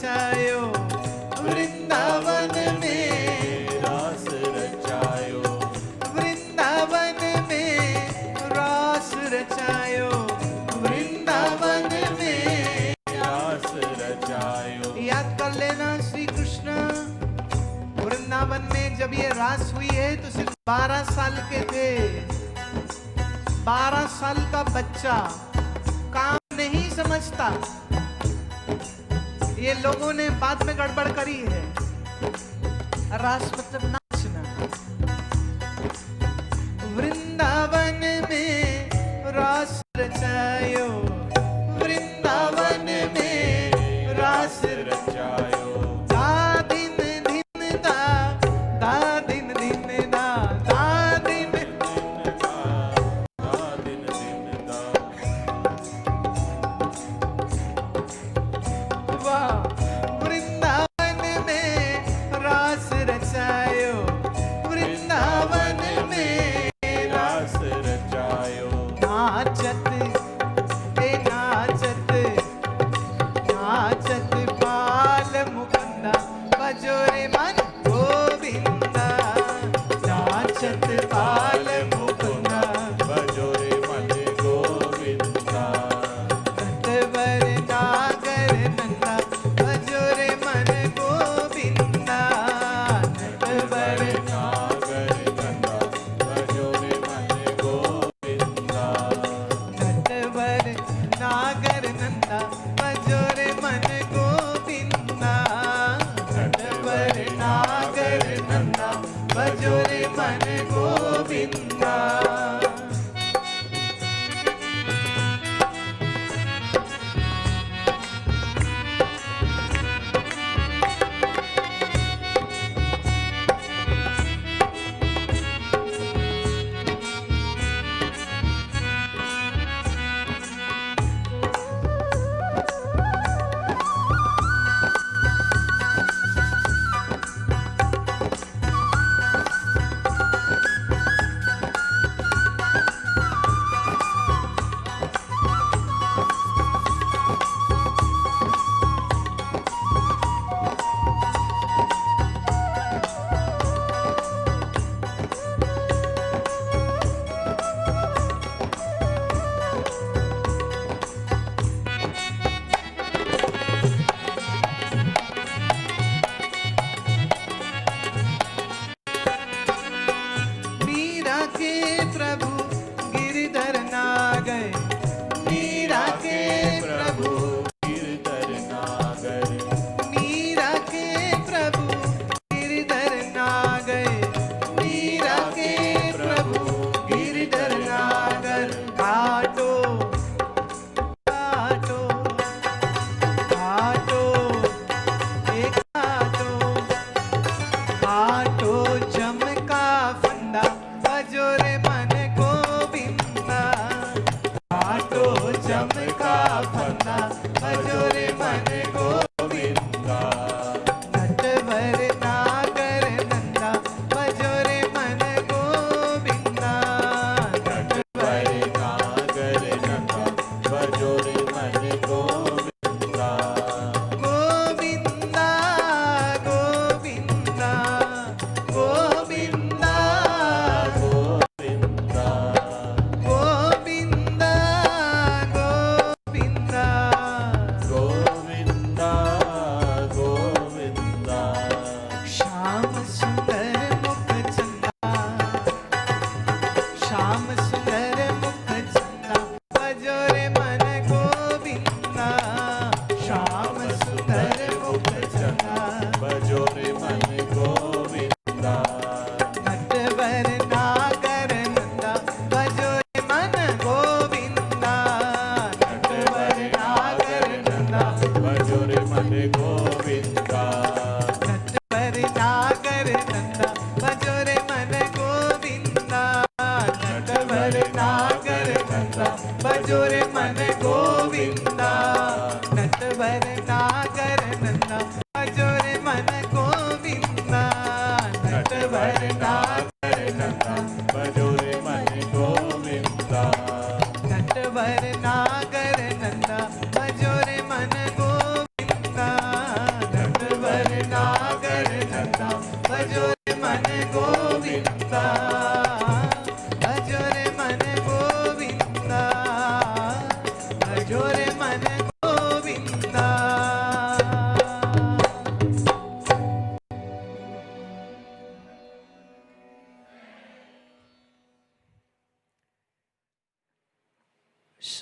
रचायो, वृंदावन में रास रचायो, वृंदावन में रास रचायो, वृंदावन में रास रचायो। याद कर लेना श्री कृष्ण वृंदावन में जब ये रास हुई है तो सिर्फ 12 साल के थे। 12 साल का बच्चा काम नहीं समझता। ये लोगों ने बाद में गड़बड़ करी है। रास मतलब नाचना। वृंदावन में रास रचायो, वृंदावन में रास रचायो।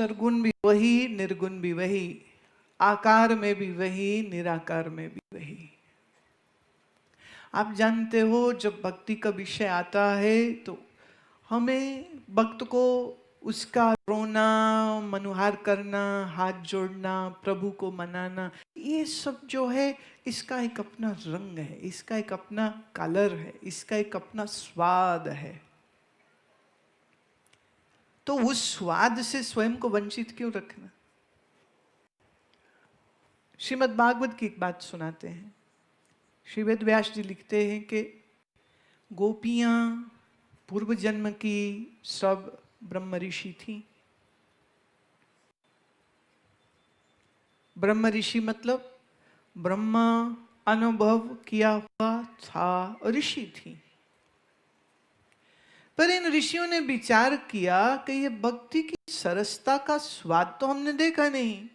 सरगुण भी वही, निर्गुण भी वही, आकार में भी वही, निराकार में भी वही। आप जानते हो जब भक्ति का विषय आता है तो हमें भक्त को उसका रोना, मनुहार करना, हाथ जोड़ना, प्रभु को मनाना, ये सब जो है इसका एक अपना रंग है, इसका एक अपना कलर है, इसका एक अपना स्वाद है। तो उस स्वाद से स्वयं को वंचित क्यों रखना? श्रीमद् भागवत की एक बात सुनाते हैं। श्री वेद व्यास जी लिखते हैं कि गोपियां पूर्व जन्म की सब ब्रह्म ऋषि थी। ब्रह्म ऋषि मतलब ब्रह्मा अनुभव किया हुआ था, ऋषि थी। पर इन ऋषियों ने विचार किया कि ये भक्ति की सरसता का स्वाद तो हमने देखा नहीं,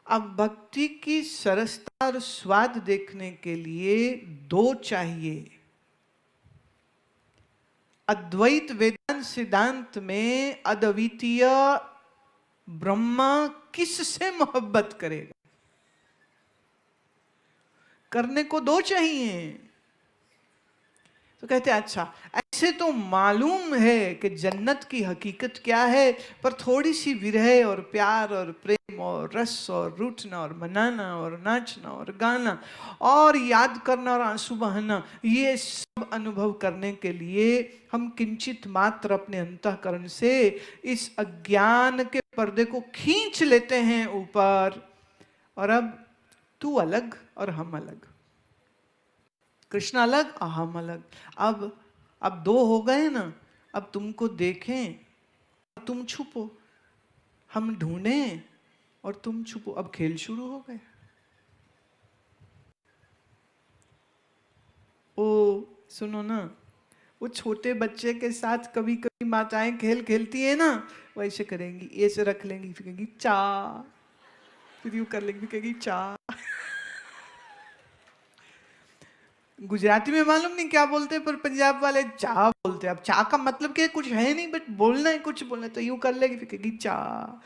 अब भक्ति की सरसता और स्वाद देखने के लिए दो चाहिए। अद्वैत वेदांत सिद्धांत में अद्वितीय ब्रह्मा किससे मोहब्बत करेगा? करने को दो चाहिए। तो कहते हैं अच्छा, ऐसे तो मालूम है कि जन्नत की हकीकत क्या है, पर थोड़ी सी विरह और प्यार और प्रेम और रस और रूठना और मनाना और नाचना और गाना और याद करना और आंसू बहाना, ये सब अनुभव करने के लिए हम किंचित मात्र अपने अंतःकरण से इस अज्ञान के पर्दे को खींच लेते हैं ऊपर, और अब तू अलग और हम अलग, कृष्ण अलग और हम अलग। अब दो हो गए ना, अब तुमको देखें और तुम छुपो, हम ढूंढें और तुम छुपो, अब खेल शुरू हो गया। ओ सुनो ना, वो छोटे बच्चे के साथ कभी कभी माताएं खेल खेलती है ना, वैसे करेंगी, ऐसे रख लेंगी, फिर कहेंगी चा, फिर यूं कर लेंगी, कहेंगी चा। गुजराती में मालूम नहीं क्या बोलते हैं, पर पंजाब वाले चा बोलते हैं। अब चा का मतलब क्या, कुछ है नहीं, बट बोलना है, कुछ बोलना है, तो यूं कर लेगी, फिर कहेगी चा।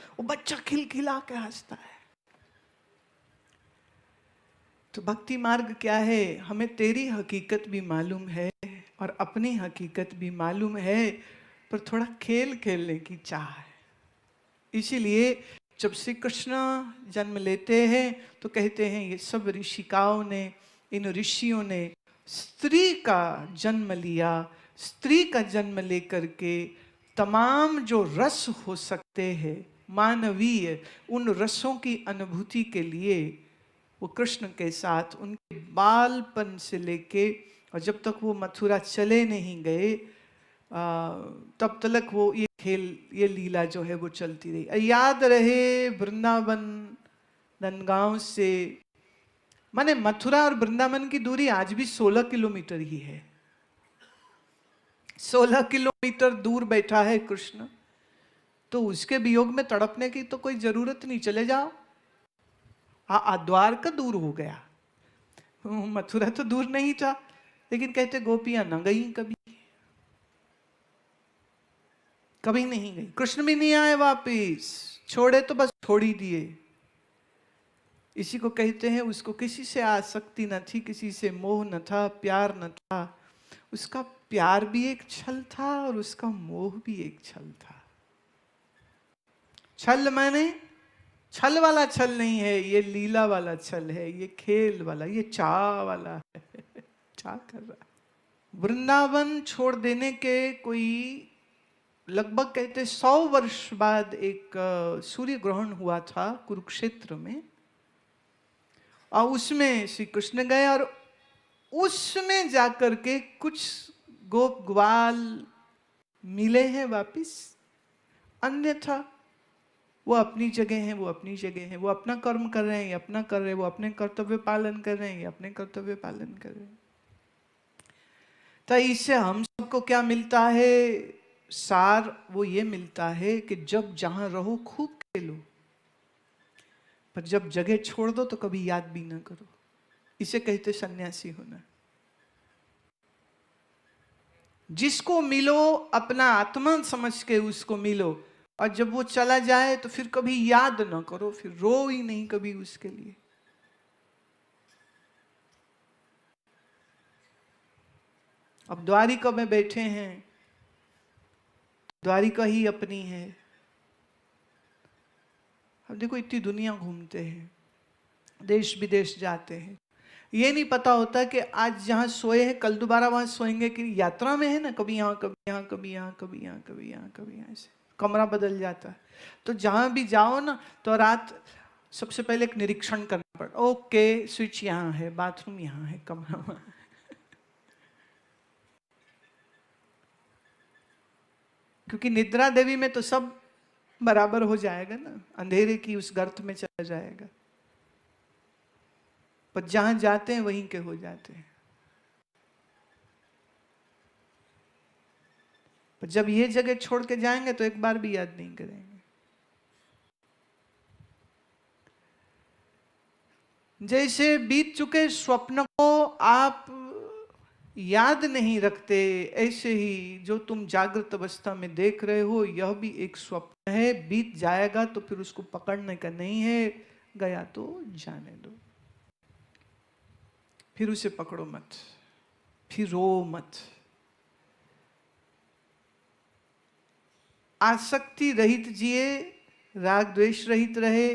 वो बच्चा खिलखिला के हंसता है। तो भक्ति मार्ग क्या है? हमें तेरी हकीकत भी मालूम है और अपनी हकीकत भी मालूम है, पर थोड़ा खेल खेलने की चाह है। इसीलिए जब श्री कृष्ण जन्म लेते हैं तो कहते हैं ये सब ऋषिकाओं ने, इन ऋषियों ने स्त्री का जन्म लिया। स्त्री का जन्म लेकर के तमाम जो रस हो सकते हैं मानवीय, उन रसों की अनुभूति के लिए वो कृष्ण के साथ उनके बालपन से लेके और जब तक वो मथुरा चले नहीं गए तब तक वो ये खेल, ये लीला जो है वो चलती रही। याद रहे वृंदावन नंदगांव से, माने मथुरा और वृंदावन की दूरी आज भी 16 किलोमीटर ही है। 16 किलोमीटर दूर बैठा है कृष्ण, तो उसके वियोग में तड़पने की तो कोई जरूरत नहीं, चले जाओ। द्वारका दूर हो गया, मथुरा तो दूर नहीं था, लेकिन कहते गोपियां न गई, कभी नहीं गई। कृष्ण भी नहीं आए वापिस, छोड़े तो बस छोड़ ही दिए। इसी को कहते हैं उसको किसी से आसक्ति न थी, किसी से मोह न था, प्यार न था। उसका प्यार भी एक छल था और उसका मोह भी एक छल था। छल माने छल वाला छल नहीं है, ये लीला वाला छल है, ये खेल वाला, ये चाह वाला है। चाह कर रहा है। वृंदावन छोड़ देने के कोई लगभग कहते 100 वर्ष बाद एक सूर्य ग्रहण हुआ था कुरुक्षेत्र में, और उसमें श्री कृष्ण गए और उसमें जाकर के कुछ गोप ग्वाल मिले हैं वापिस। अन्यथा वो अपनी जगह हैं, वो अपनी जगह हैं, वो अपना कर्म कर रहे हैं, ये अपना कर रहे हैं, वो अपने कर्तव्य पालन कर रहे हैं, ये अपने कर्तव्य पालन कर रहे हैं। तो इससे हम सबको क्या मिलता है? सार वो ये मिलता है कि जब जहां रहो खूब खेलो, पर जब जगह छोड़ दो तो कभी याद भी ना करो। इसे कहते सन्यासी होना। जिसको मिलो अपना आत्मा समझ के उसको मिलो, और जब वो चला जाए तो फिर कभी याद ना करो, फिर रो ही नहीं कभी उसके लिए। अब द्वारिका में बैठे हैं, द्वारिका ही अपनी है। अब देखो इतनी दुनिया घूमते हैं, देश विदेश जाते हैं, ये नहीं पता होता कि आज जहाँ सोए हैं कल दोबारा वहाँ सोएंगे कि यात्रा में है ना, कभी यहाँ कभी यहाँ कभी यहाँ कभी यहाँ कभी यहाँ कभी यहाँ, ऐसे कमरा बदल जाता है। तो जहाँ भी जाओ ना तो रात सबसे पहले एक निरीक्षण करना पड़ता, ओके स्विच यहाँ है, बाथरूम यहाँ है, कमरा वहाँ है। क्योंकि निद्रा देवी में तो सब बराबर हो जाएगा ना, अंधेरे की उस गर्त में चला जाएगा, पर जहां जाते हैं वहीं के हो जाते हैं। पर जब ये जगह छोड़ के जाएंगे तो एक बार भी याद नहीं करेंगे। जैसे बीत चुके स्वप्न को आप याद नहीं रखते, ऐसे ही जो तुम जागृत अवस्था में देख रहे हो यह भी एक स्वप्न है, बीत जाएगा तो फिर उसको पकड़ने का नहीं है, गया तो जाने दो, फिर उसे पकड़ो मत, फिर रो मत। आसक्ति रहित जिए, राग द्वेष रहित रहे,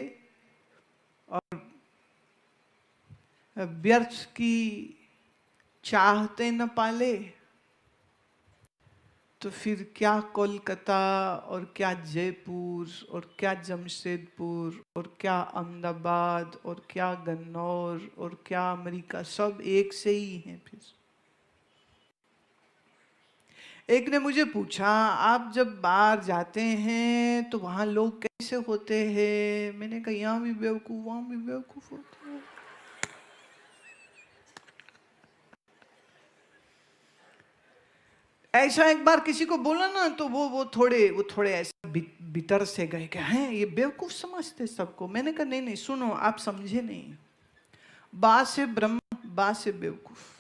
और व्यर्थ की चाहते न पाले, तो फिर क्या कोलकाता और क्या जयपुर और क्या जमशेदपुर और क्या अहमदाबाद और क्या गन्नौर और क्या अमेरिका, सब एक से ही हैं। फिर एक ने मुझे पूछा, आप जब बाहर जाते हैं तो वहां लोग कैसे होते हैं? मैंने कहा यहाँ भी बेवकूफ वहां भी बेवकूफ होते हैं। ऐसा एक बार किसी को बोला ना तो वो थोड़े ऐसा बितर से गए, क्या है ये बेवकूफ समझते सबको। मैंने कहा नहीं नहीं सुनो, आप समझे नहीं, बा से ब्रह्म, बा से बेवकूफ।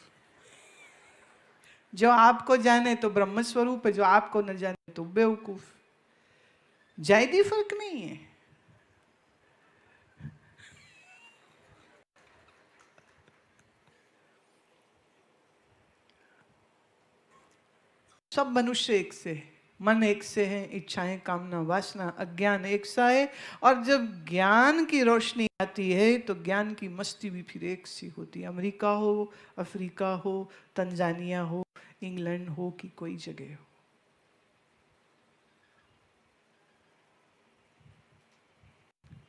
जो आपको जाने तो ब्रह्म स्वरूप है, जो आपको न जाने तो बेवकूफ। जायदी फर्क नहीं है। सब मनुष्य एक से है, मन एक से है, इच्छाएं कामना वासना अज्ञान एक सा है। और जब ज्ञान की रोशनी आती है तो ज्ञान की मस्ती भी फिर एक सी होती है। अमेरिका हो, अफ्रीका हो, तंजानिया हो, इंग्लैंड हो कि कोई जगह हो।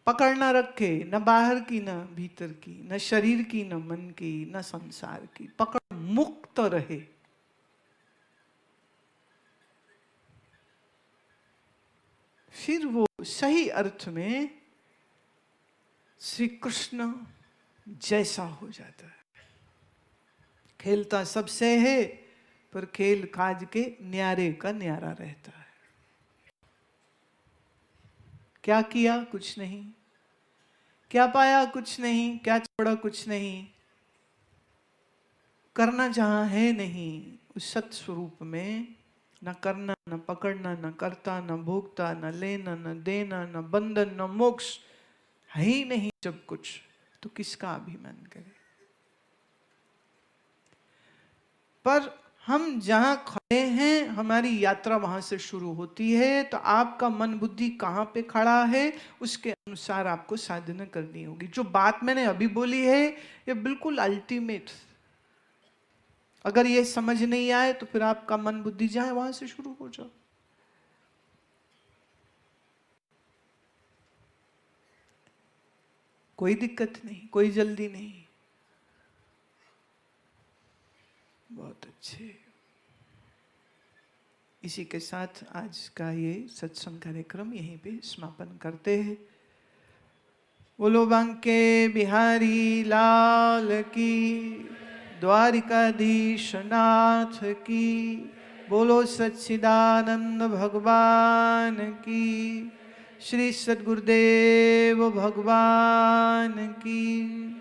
पकड़ ना रखे, न बाहर की न भीतर की, न शरीर की न मन की न संसार की, पकड़ मुक्त रहे। फिर वो सही अर्थ में श्री कृष्ण जैसा हो जाता है। खेलता सबसे है पर खेल काज के न्यारे का न्यारा रहता है। क्या किया? कुछ नहीं। क्या पाया? कुछ नहीं। क्या छोड़ा? कुछ नहीं। करना जहां है नहीं, उस सत स्वरूप में न करना, न पकड़ना, न करता, न भोगता, न लेना, न देना, न बंधन, न मोक्ष है ही नहीं जब कुछ, तो किसका अभिमान करे। पर हम जहां खड़े हैं हमारी यात्रा वहां से शुरू होती है। तो आपका मन बुद्धि कहां पे खड़ा है उसके अनुसार आपको साधना करनी होगी। जो बात मैंने अभी बोली है ये बिल्कुल अल्टीमेट। अगर ये समझ नहीं आए तो फिर आपका मन बुद्धि जहां वहां से शुरू हो जाओ। कोई दिक्कत नहीं, कोई जल्दी नहीं। बहुत अच्छे। इसी के साथ आज का ये सत्संग कार्यक्रम यहीं पे समापन करते हैं। बोलो बांके बिहारी लाल की, द्वारिकाधीश नाथ की, बोलो सच्चिदानंद भगवान की, श्री सद्गुरुदेव भगवान की।